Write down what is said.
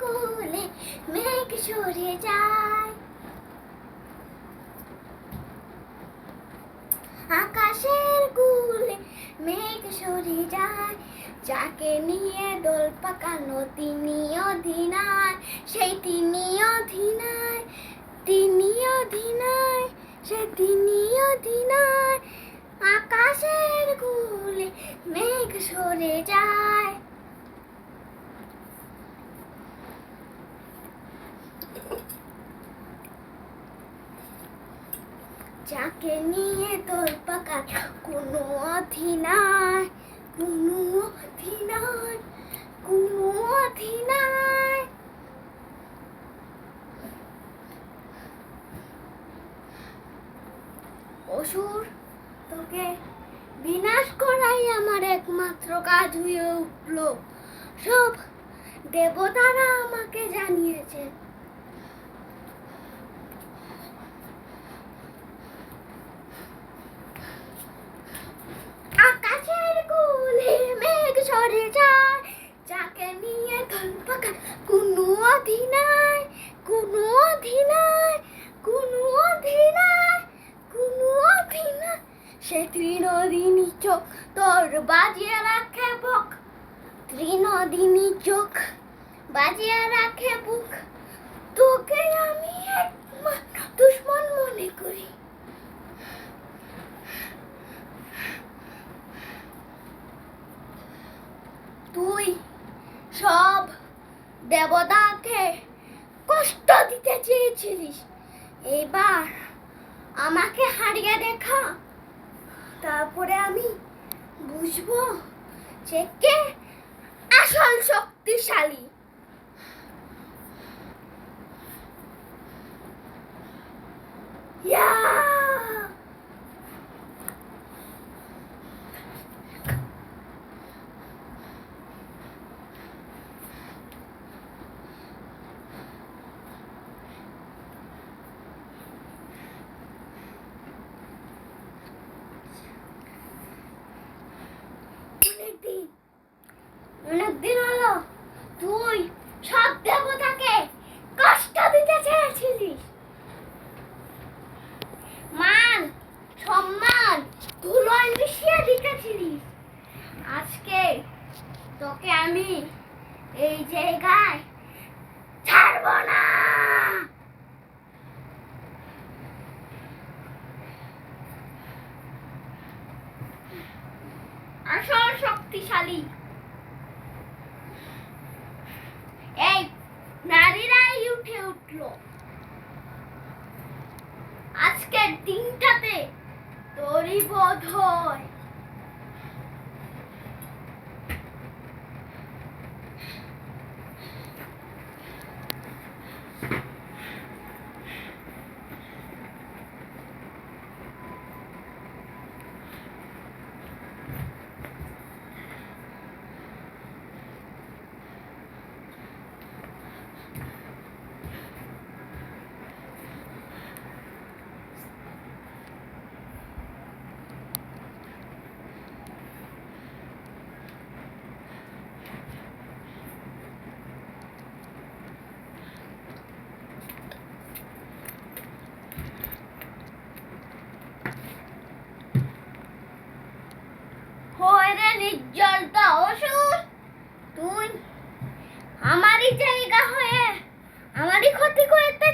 কোলে মেঘ সরে যায়, আকাশের কোলে মেঘ সরে যায়, যাকে নিয়ে দোল পাকানো তিনি অধিনায়, সেই তিনি অধিনায়, তিনি অধিনায়, সে তিনি অধিনায়, আকাশের কোলে মেঘ সরে যায়। যাকে নিয়ে দোল পাকানো কোনো অধিনায়, কোনো অধিনায়, কোনো অধিনায়। অসুর তোকে বিনাশ করাই আমার একমাত্র কাজ হয়ে উঠল। সব দেবতারা আমাকে জানিয়েছে, আকাশের কোলে মেঘ সরে যায়, যাকে নিয়ে দোল পাকানো কোনো অধিনায়, কোনো অধিনায়, কোনো অধিনায়, কোনো অধিনায়, সে ত্রিনদিনী চোখ তোর বাজিয়ে রাখে বুক, ত্রিনদিনী চোখ বাজিয়ে রাখে বুক, তোকে আমি একমাত্র দুশ্মন মনে করি। তুই সব দেবতাকে কষ্ট দিতে চেয়েছিলিস, এবার আমাকে হারিয়ে দেখা, তারপরে আমি বুঝবো যে কে আসল শক্তিশালী। অনেকদিন হলো তুই সব দেবতাকে কষ্ট দিতে চেয়েছিলিস, মান সম্মান ধুলোয় মিশিয়ে দিতেছিলিস। আজকে তোকে আমি এই জায়গায় ছাড়ব না। আসল শক্তিশালী এই নারীরাই উঠে উঠলো। আজকের দিনটাতে তোরই বোধ হয়। নির্জলতা অসুর, তুই আমারই জায়গা হয়ে আমারই ক্ষতি করতে